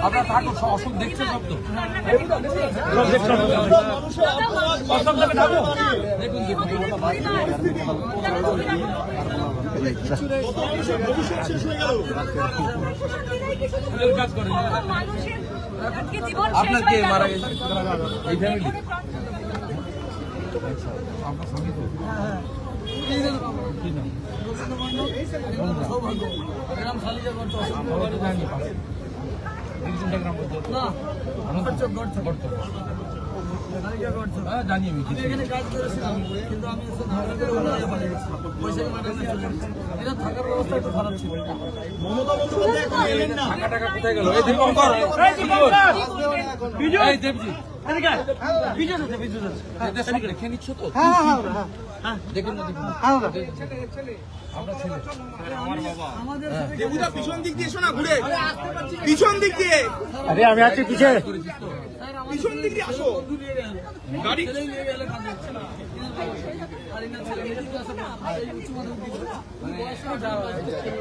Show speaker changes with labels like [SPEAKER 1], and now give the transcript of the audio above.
[SPEAKER 1] আপনার থাকুন, অসুখ দেখছে সব তো কাজ করে। আপনার কে মারা গেছে? এই ফ্যামিলি আপনার স্বামী তো জানি আমি এখানে কাজ করেছিলাম, কিন্তু আমি থাকার ব্যবস্থা একটু খারাপ ছিল। টাকা কোথায় গেল? দেখে নিচ্ছ তো? দেখুন না, দেখুন আমরা ছেলে আমার বাবা দেবুদা পিছন দিক দিয়ে এসো না, ঘুরে পিছন দিক দিয়ে।
[SPEAKER 2] আরে আমি আছি পিছে,
[SPEAKER 1] পিছন দিক দিয়ে আসো। গাড়ি